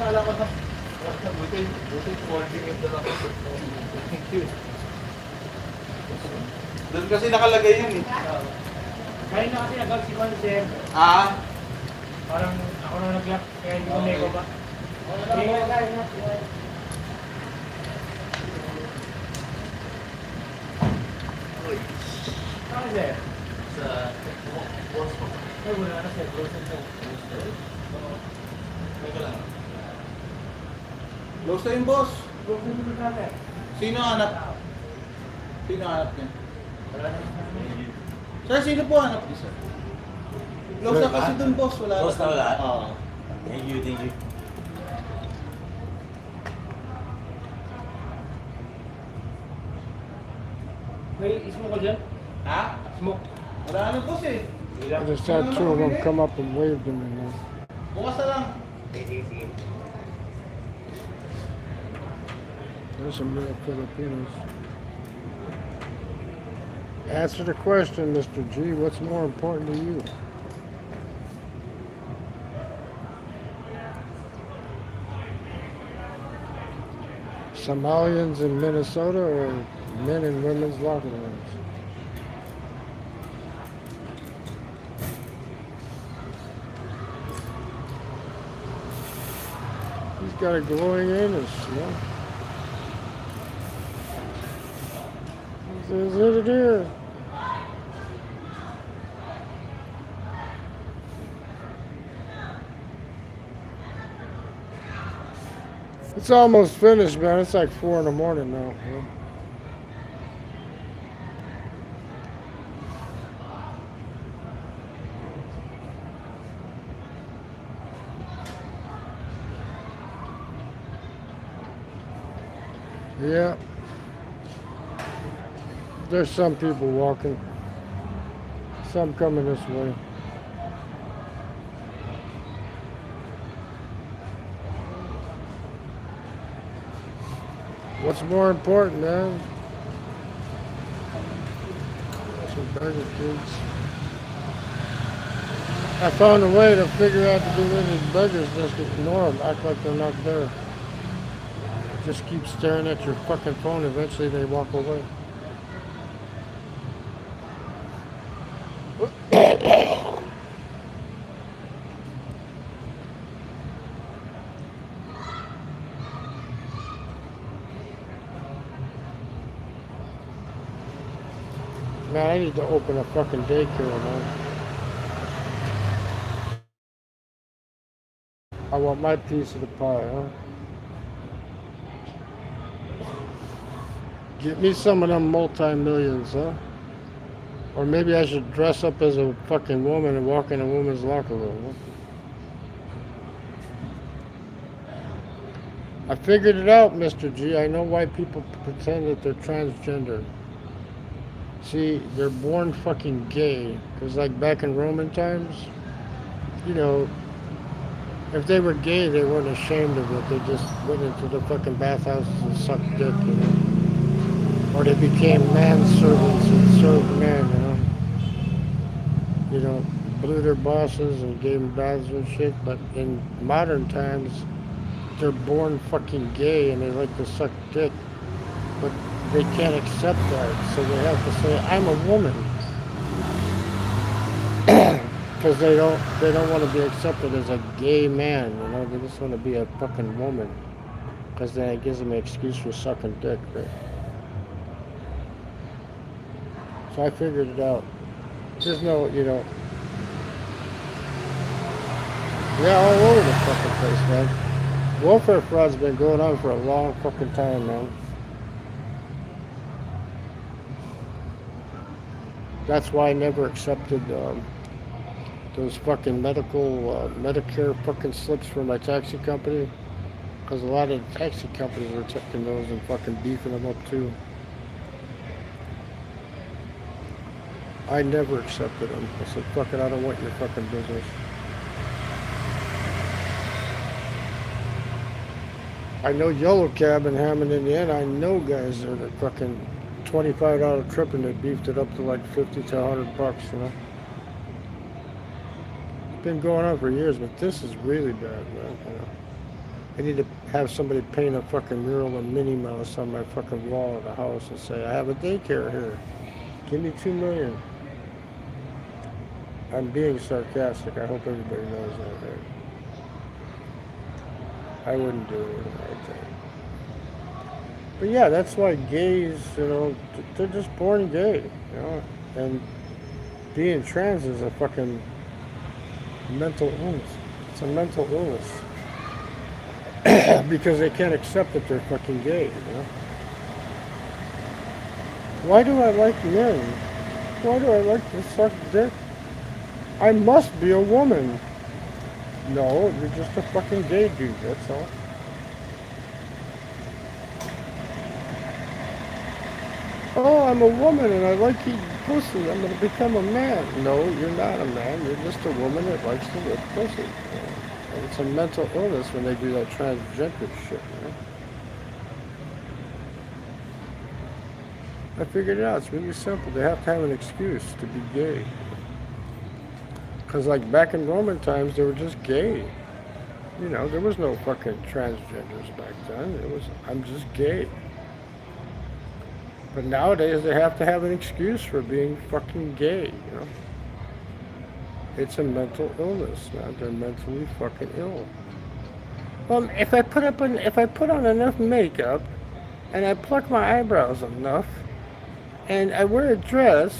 akala ko na. Buti coordinate na lang ako. Thank you. Doon kasi nakalagay yun eh. Kaya na kasi agad si Consen. Ah? Parang ako na nag-lock, kaya hindi ko nego ba? Saan sir? Sa boss ko. Ay, wala na sir. Consen sir. Teka lang. Close na yung boss. Consen sir sir. Sino hanap? Sino hanap niya? Wala na. Sir, sino po hanap niya, sir? Close na kasi dun, boss. Wala. Close na wala? Oo. Thank you, thank you. May smoke ko dyan? Ha? Smoke. Wala na, boss eh. I just had two of them come up and wave them in there. Bukas na lang. There's some real Filipinos. Answer the question, Mr. G. What's more important to you? Somalians in Minnesota or men in women's locker rooms? He's got a glowing anus, you know? Is it here? It's almost finished, man. It's like 4 in the morning now. Yeah. There's some people walking. Some coming this way. What's more important, man? Some beggar kids. I found a way to figure out to do with these beggars. Just ignore them, act like they're not there. Just keep staring at your fucking phone. Eventually they walk away. Man, I need to open a fucking daycare, man. I want my piece of the pie, huh? Get me some of them multi-millions, huh? Or maybe I should dress up as a fucking woman and walk in a woman's locker room, huh? I figured it out, Mr. G. I know why people pretend that they're transgender. See, they're born fucking gay. Because like back in Roman times, you know, if they were gay, they weren't ashamed of it. They just went into the fucking bathhouses and sucked dick, you know. Or they became manservants and served men, you know. You know, blew their bosses and gave them baths and shit. But in modern times, they're born fucking gay and they like to suck dick. But they can't accept that, so they have to say, I'm a woman. Because they don't want to be accepted as a gay man, you know, they just want to be a fucking woman. Because then it gives them an excuse for sucking dick, right? So I figured it out. There's no, you know, yeah, all over the fucking place, man. Welfare fraud's been going on for a long fucking time, man. That's why I never accepted those fucking Medicare fucking slips for my taxi company. Because a lot of the taxi companies were taking those and fucking beefing them up too. I never accepted them. I said, fuck it, I don't want your fucking business. I know Yellow Cab in Hammond, Indiana. I know guys that are fucking $25 trip and they beefed it up to like 50 to 100 bucks, you know. It's been going on for years, but this is really bad, man. You know? I need to have somebody paint a fucking mural of Minnie Mouse on my fucking wall of the house and say, I have a daycare here. Give me $2 million. I'm being sarcastic. I hope everybody knows that. Right? I wouldn't do anything like that. But yeah, that's why gays, they're just born gay, and being trans is a fucking mental illness. It's a mental illness. Because they can't accept that they're fucking gay, Why do I like men? Why do I like to suck dick? I must be a woman. No, you're just a fucking gay dude, that's all. Oh, I'm a woman and I like eating pussy. I'm going to become a man. No, you're not a man. You're just a woman that likes to lick pussy. And it's a mental illness when they do that transgender shit, I figured it out. It's really simple. They have to have an excuse to be gay. Because, like, back in Roman times, they were just gay. There was no fucking transgenders back then. I'm just gay. But nowadays, they have to have an excuse for being fucking gay, It's a mental illness, man. They're mentally fucking ill. Well, if I put on enough makeup, and I pluck my eyebrows enough, and I wear a dress,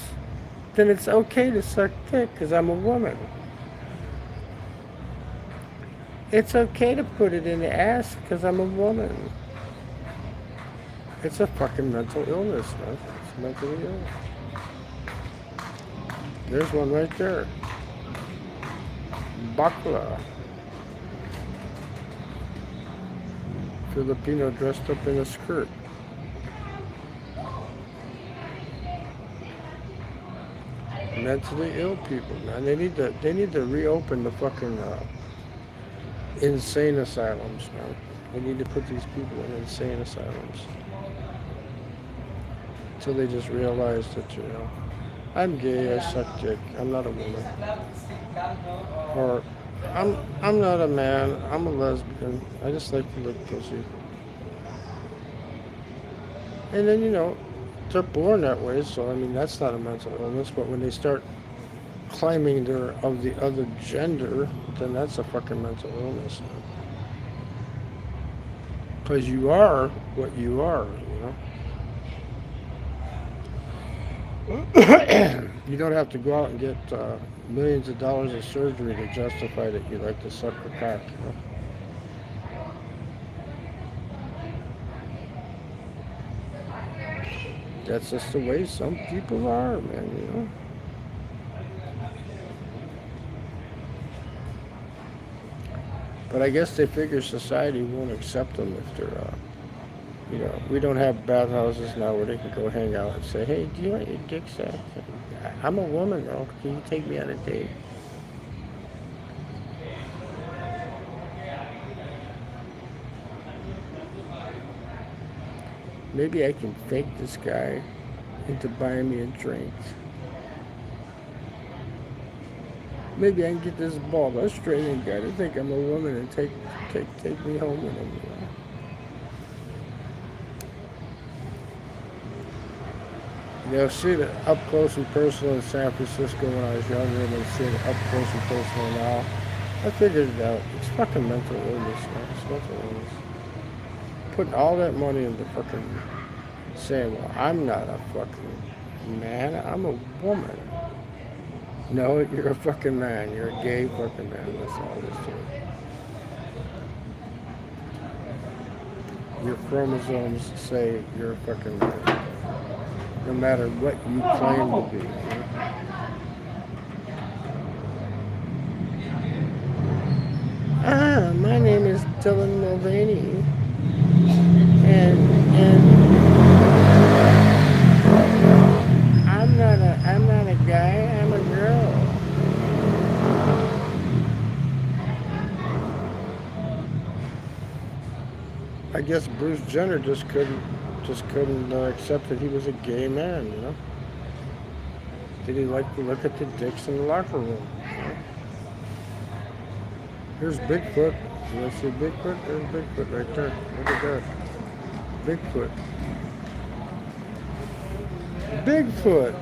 then it's okay to suck dick because I'm a woman. It's okay to put it in the ass because I'm a woman. It's a fucking mental illness, man. It's mentally ill. There's one right there. Bakla. Filipino dressed up in a skirt. Mentally ill people, man. They need to reopen the fucking insane asylums, man. They need to put these people in insane asylums. Until they just realize that, I'm gay, I suck dick, I'm not a woman. Or I'm not a man, I'm a lesbian, I just like to lick pussy. And then, they're born that way, so that's not a mental illness, but when they start claiming they're of the other gender, then that's a fucking mental illness. Because you are what you are, You don't have to go out and get millions of dollars of surgery to justify that you like to suck the cock, That's just the way some people are, man, But I guess they figure society won't accept them if they're, we don't have bathhouses now where they can go hang out and say, hey, do you want your dick sucked? I'm a woman, though. Can you take me on a date? Maybe I can fake this guy into buying me a drink. Maybe I can get this bald Australian guy to think I'm a woman and take me home with him. See it up close and personal in San Francisco when I was younger, and then see it up close and personal now. I figured it out. It's fucking mental illness, man. It's mental illness. Putting all that money into fucking saying, well, I'm not a fucking man, I'm a woman. No, you're a fucking man. You're a gay fucking man. That's all it is to it. Your chromosomes say you're a fucking man. No matter what you claim to be. My name is Dylan Mulvaney. And I'm not a guy, I'm a girl. I guess Bruce Jenner just couldn't accept that he was a gay man, Did he like to look at the dicks in the locker room? Here's Bigfoot. You want to see Bigfoot? There's Bigfoot right there. Look at that. Bigfoot. Bigfoot.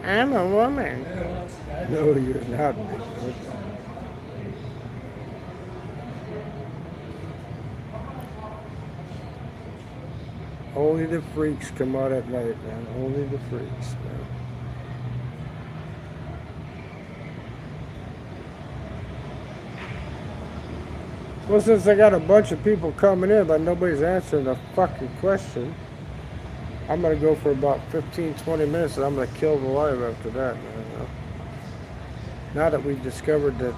I'm a woman. No, you're not Bigfoot. Only the freaks come out at night, man. Only the freaks, man. Well, since I got a bunch of people coming in, but nobody's answering the fucking question, I'm going to go for about 15, 20 minutes, and I'm going to kill the live after that, man. Now that we've discovered that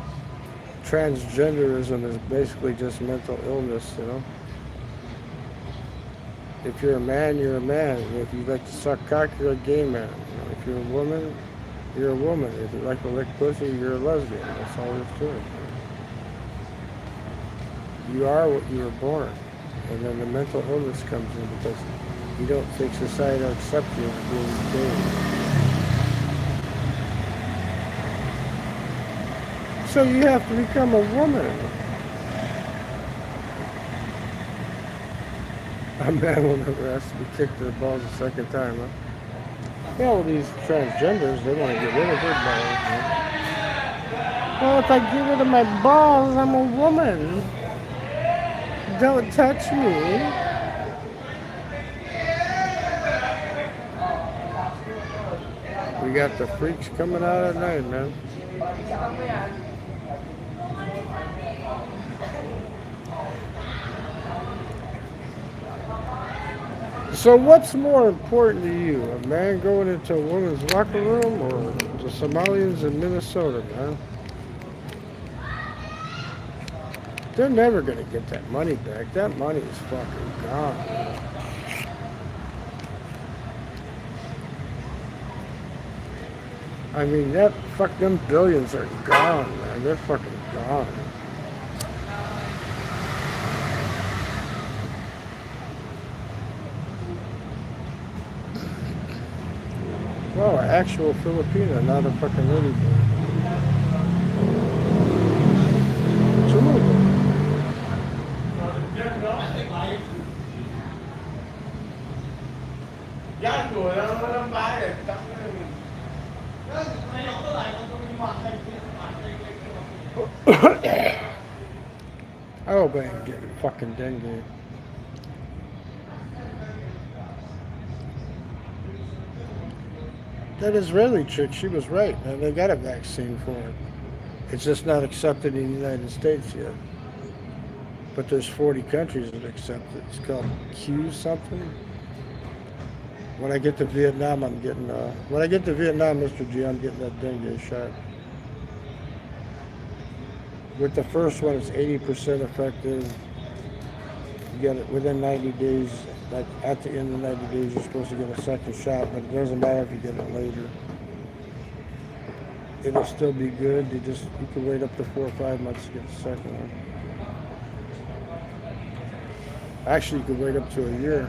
transgenderism is basically just mental illness, you know. If you're a man, you're a man. If you like to suck cock, you're a gay man. If you're a woman, you're a woman. If you like to lick pussy, you're a lesbian. That's all there's to it. You are what you were born. And then the mental illness comes in because you don't think society will accept you as being gay. So you have to become a woman. A man will never ask to be kicked in the balls a second time, huh? Yeah, well, these transgenders, they want to get rid of their balls. Huh? Well, if I get rid of my balls, I'm a woman. Don't touch me. We got the freaks coming out at night, man. So what's more important to you? A man going into a woman's locker room or the Somalians in Minnesota, man? They're never going to get that money back. That money is fucking gone, man. I mean, them billions are gone, man. They're fucking gone. Well, an actual Filipina, not a fucking lady boy. Two of them. I hope I ain't getting fucking dengue. That Israeli chick, she was right, man. They got a vaccine for it. It's just not accepted in the United States yet. But there's 40 countries that accept it. It's called Q something. When I get to Vietnam, Mr. G, I'm getting that dengue shot. With the first one, it's 80% effective. You get it within 90 days. Like at the end of 90 days, you're supposed to get a second shot, but it doesn't matter if you get it later. It'll still be good. You can wait up to 4 or 5 months to get the second one. Actually, you could wait up to a year.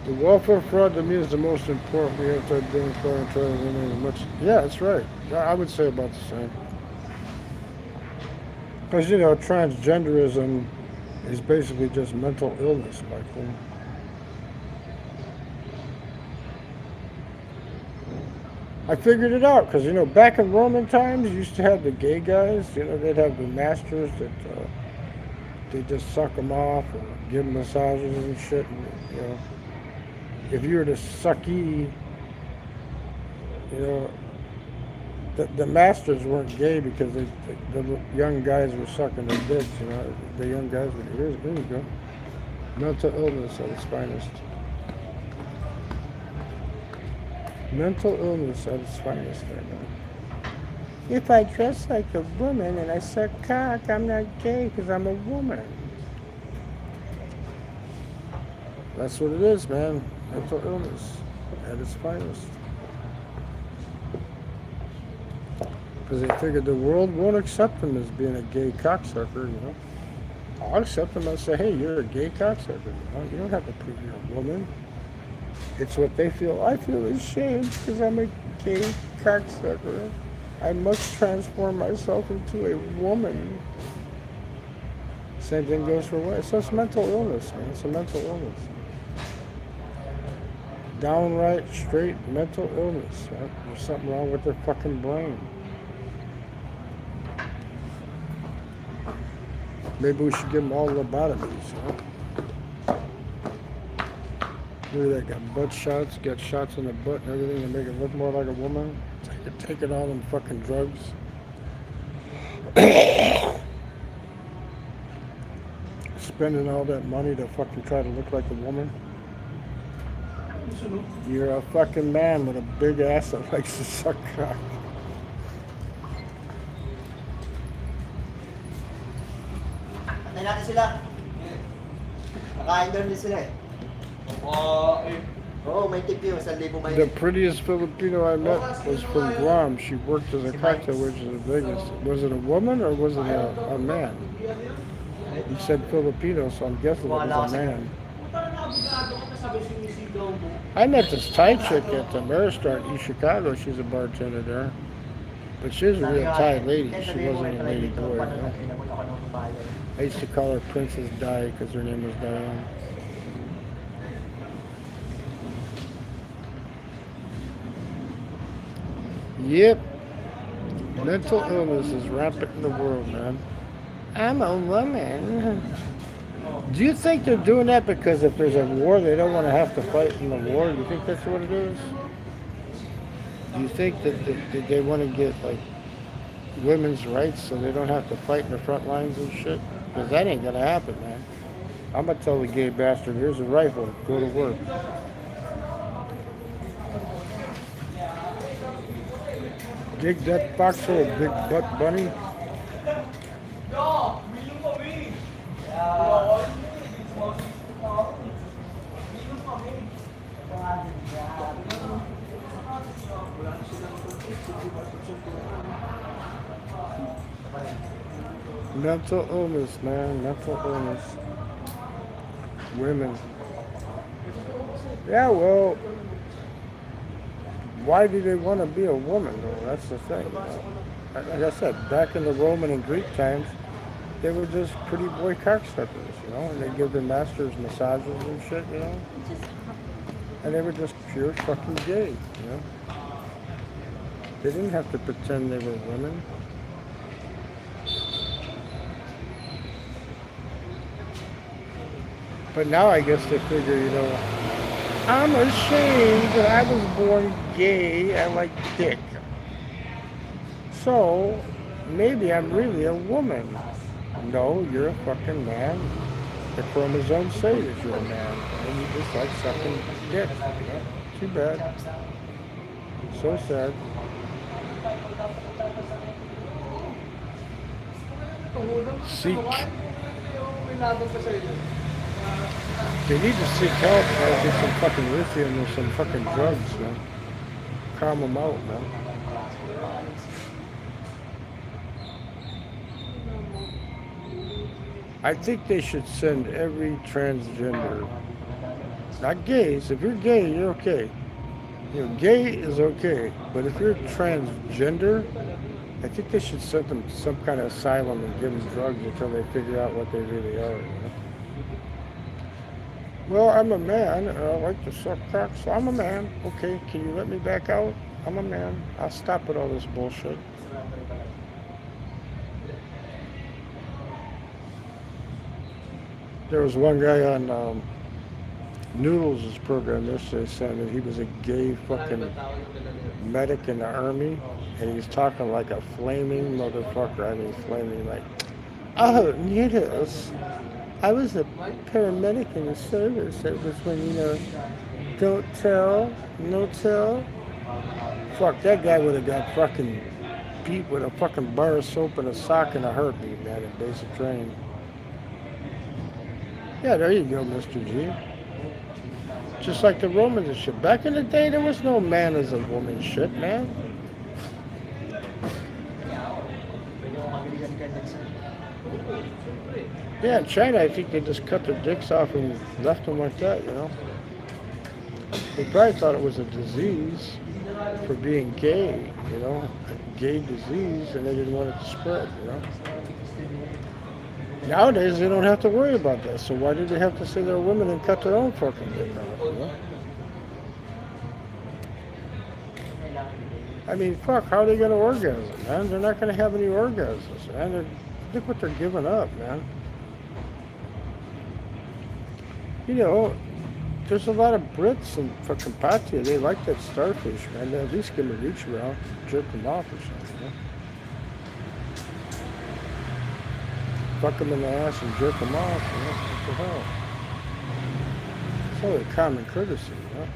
The welfare fraud to me is the most important. We have to identify and try to eliminate as much. Yeah, that's right. I would say about the same. Because, transgenderism is basically just mental illness, Michael. I figured it out because, back in Roman times, you used to have the gay guys. They'd have the masters that they just suck them off or give them massages and shit. And, if you were the sucky, the masters weren't gay because the young guys were sucking their dicks. The young guys were, here you go. Mental illness at its finest. Mental illness at its finest right now. If I dress like a woman and I suck cock, I'm not gay because I'm a woman. That's what it is, man. Mental illness at its finest. Because they figured the world won't accept him as being a gay cocksucker, I'll accept them and say, hey, you're a gay cocksucker. You don't have to prove you're a woman. It's what they feel. I feel ashamed because I'm a gay cocksucker. I must transform myself into a woman. Same thing goes for women. So it's mental illness, man. It's a mental illness. Downright, straight mental illness. Right? There's something wrong with their fucking brain. Maybe we should give them all lobotomies, huh? Look at that, got butt shots, got shots in the butt and everything to make it look more like a woman. Taking all them fucking drugs. Spending all that money to fucking try to look like a woman. You're a fucking man with a big ass that likes to suck cock. Patay natin sila. Nakain doon din sila eh. Oo, may tip yun. 1,000 may The prettiest Filipino I met was from Guam. She worked as a cocktail waitress in Vegas. Was it a woman or was it a man? He said Filipino, so I'm guessing it was a man. I met this Thai chick at the Maristart in Chicago. She's a bartender there. But she was a real Thai lady. She wasn't a lady boy. You know? I used to call her Princess Di because her name was Diane. Yep. Mental illness is rampant in the world, man. I'm a woman. Do you think they're doing that because if there's a war, they don't want to have to fight in the war? Do you think that's what it is? Do you think that they want to get, like, women's rights so they don't have to fight in the front lines and shit? Because that ain't going to happen, man. I'm going to tell the gay bastard, here's a rifle, go to work. Dig that foxhole, big butt bunny. Mental illness, man. Mental illness. Women. Yeah, well, why do they want to be a woman, though? That's the thing. You know? Like I said, back in the Roman and Greek times, they were just pretty boy cocksuckers, you know, and they give their masters massages and shit, you know. And they were just pure fucking gay, you know. They didn't have to pretend they were women. But now I guess they figure, you know, I'm ashamed that I was born gay. I like dick. So maybe I'm really a woman. No, you're a fucking man. The chromosomes say that you're a man. And you just like sucking dick. You know? Too bad. So sad. Seek. They need to seek help, man. Get some fucking lithium or some fucking drugs, man. Calm them out, man. I think they should send every transgender, not gays. If you're gay, you're okay. You know, gay is okay, but if you're transgender, I think they should send them to some kind of asylum and give them drugs until they figure out what they really are. You know? Well, I'm a man and I like to suck cock, so I'm a man. Okay, can you let me back out? I'm a man. I'll stop with all this bullshit. There was one guy on Noodles' program yesterday saying that he was a gay fucking medic in the army, and he's talking like a flaming motherfucker. I mean, flaming like, oh, yes, I was a paramedic in the service. It was when, you know, don't tell, no tell. Fuck, that guy would have got fucking beat with a fucking bar of soap and a sock and a heartbeat, man, in basic training. Yeah, there you go, Mr. G. Just like the Romans and shit. Back in the day, there was no man as a woman shit, man. Yeah, in China, I think they just cut their dicks off and left them like that, you know. They probably thought it was a disease for being gay, you know, a gay disease, and they didn't want it to spread, you know. Nowadays, they don't have to worry about that, so why did they have to say they're women and cut their own fucking dick off, you know? I mean, fuck, how are they going to orgasm, man? They're not going to have any orgasms, man. Look what they're giving up, man. You know, there's a lot of Brits and fucking Patia. They like that starfish, man. They at least give them a reach around, jerk them off or something, you know? Fuck them in the ass and jerk them off, you know? What the hell? It's only common courtesy, you know?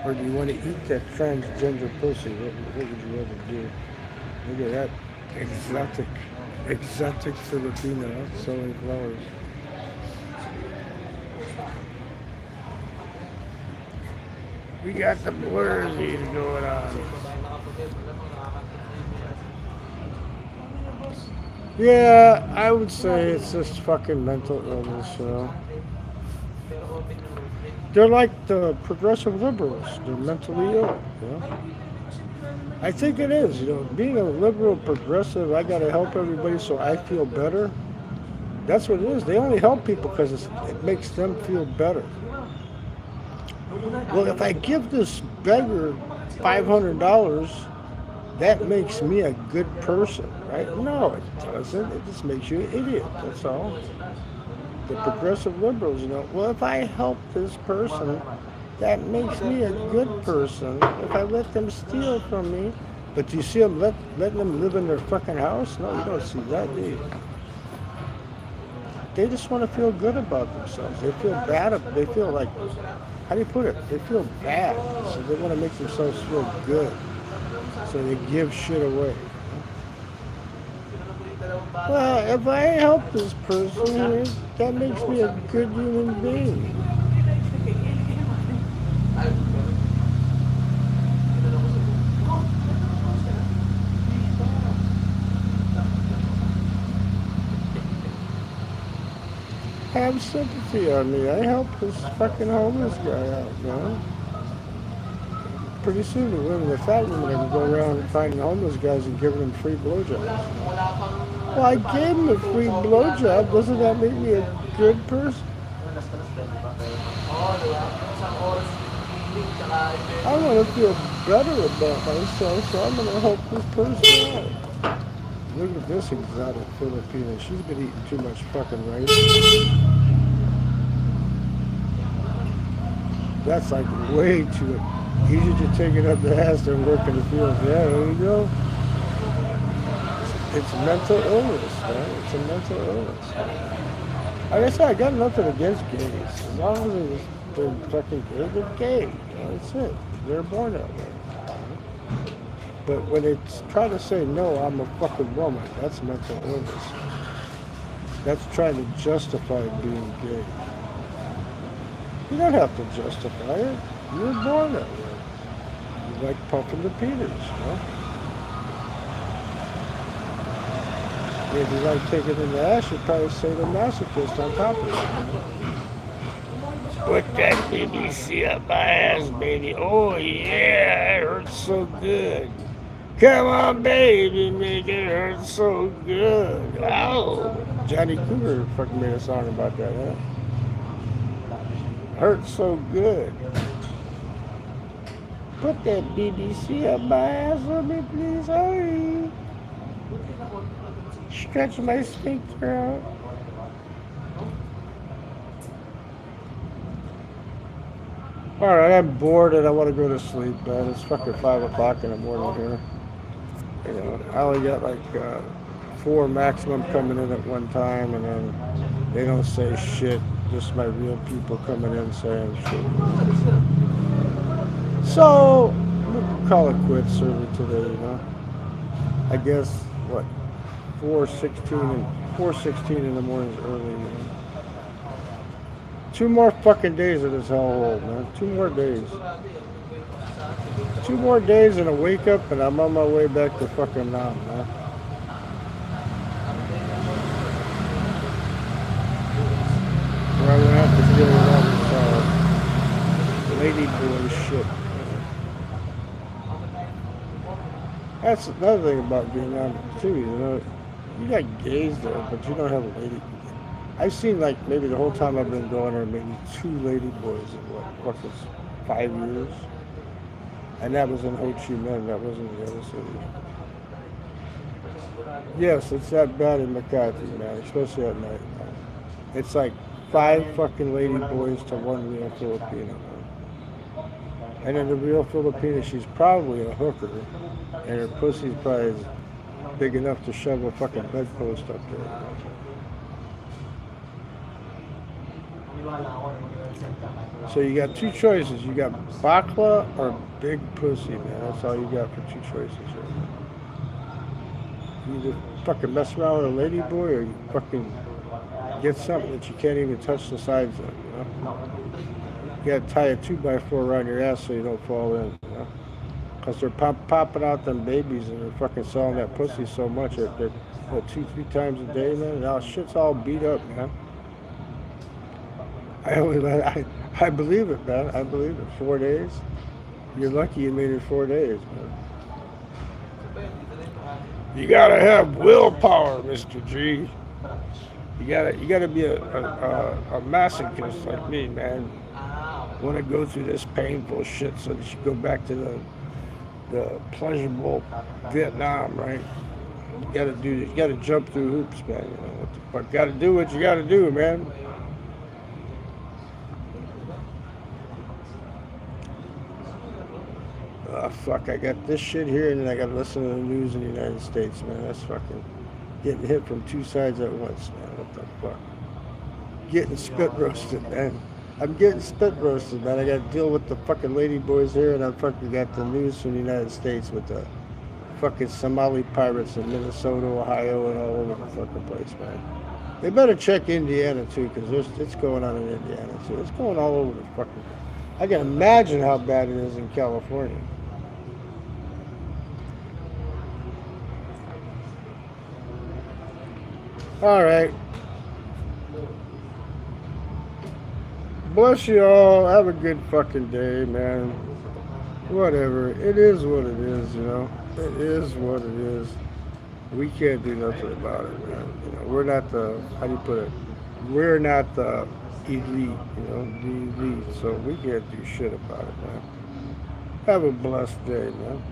Or do you want to eat that transgender pussy? What would you rather do? Look at that exotic Filipino selling flowers. We got the blursies going on. Yeah, I would say it's just fucking mental illness, you know. They're like the progressive liberals. They're mentally ill, you know. I think it is, you know. Being a liberal progressive, I gotta help everybody so I feel better. That's what it is. They only help people because it makes them feel better. Well, if I give this beggar $500, that makes me a good person, right? No, it doesn't. It just makes you an idiot, that's all. The progressive liberals, you know, well, if I help this person, that makes me a good person. If I let them steal from me, but you see them letting them live in their fucking house? No, you don't see that, do you? They just want to feel good about themselves. They feel bad. They feel like, how do you put it? They feel bad, so they want to make themselves feel good. So they give shit away. Well, if I help this person, that makes me a good human being. Have sympathy on me. I helped this fucking homeless guy out, man. Pretty soon the women, the fat women, are going to go around finding homeless guys and giving them free blowjobs. Well, I gave him a free blowjob. Doesn't that make me a good person? I want to feel better about myself, so I'm going to help this person out. Look at this exotic Filipino. She's been eating too much fucking rice. That's like way too easy to take it up the ass and work in the fields. Yeah, there you go. It's mental illness, man. It's a mental illness. Like I said, I got nothing against gays. As long as they're fucking gay, they're gay. You know, that's it. They're born that way. But when it's trying to say, no, I'm a fucking woman, that's mental illness. That's trying to justify being gay. You don't have to justify it. You were born that way. You like pumping the penis, you know? If you like taking it in the ass, you'd probably say the masochist on top of it. Put that BBC up my ass, baby. Oh, yeah, it hurts so good. Come on, baby, make it hurt so good. Oh, Johnny Cougar fucking made a song about that, huh? Hurts so good. Put that BBC up my ass for me, please, hurry. Stretch my sphincter out. Alright, I'm bored and I want to go to sleep, man. It's fucking 5 o'clock in the morning here. You know, I only got like 4 maximum coming in at one time, and then they don't say shit. Just my real people coming in saying shit. So, we'll call it quits early today, you know. I guess, what, 4:16 in the morning is early, you know. 2 more fucking days of this hellhole, man. 2 more days. 2 more days and a wake up, and I'm on my way back to fucking Nam, man. Where I'm gonna have to deal with all this lady boy shit. That's another thing about Vietnam too. You know, you got gays there, but you don't have a lady. I've seen like maybe the whole time I've been going there, maybe 2 lady boys in what was 5 years, and that was in Ho Chi Minh. That wasn't in the other city. Yes, it's that bad in McCarthy, man, especially at night, man. It's like 5 fucking lady boys to 1 real Filipino, man. And then the real Filipina, she's probably a hooker, and her pussy's probably big enough to shove a fucking bedpost up there. So you got 2 choices. You got bakla or big pussy, man. That's all you got for 2 choices here. You either fucking mess around with a lady boy, or you fucking get something that you can't even touch the sides of, you know? You gotta tie a 2x4 around your ass so you don't fall in, you know? Because they're popping out them babies, and they're fucking selling that pussy so much. They're 2-3 times a day, man. Now shit's all beat up, man. I believe it, man. I believe it. 4 days. You're lucky you made it 4 days, man. You gotta have willpower, Mr. G. You gotta be a masochist like me, man. Want to go through this painful shit so that you go back to the pleasurable Vietnam, right? You gotta do this. You gotta jump through hoops, man. You know what the fuck? Gotta do what you gotta do, man. Fuck, I got this shit here, and then I gotta listen to the news in the United States, man. That's fucking getting hit from 2 sides at once, man. What the fuck? Getting spit roasted, man. I'm getting spit roasted, man. I gotta deal with the fucking lady boys here, and I fucking got the news from the United States with the fucking Somali pirates in Minnesota, Ohio, and all over the fucking place, man. They better check Indiana, too, because it's going on in Indiana, too. It's going all over the fucking... I can imagine how bad it is in California. All right. Bless you all. Have a good fucking day, man. Whatever. It is what it is, you know. It is what it is. We can't do nothing about it, man. You know, we're not the, how do you put it? We're not the elite, you know, the elite. So we can't do shit about it, man. Have a blessed day, man.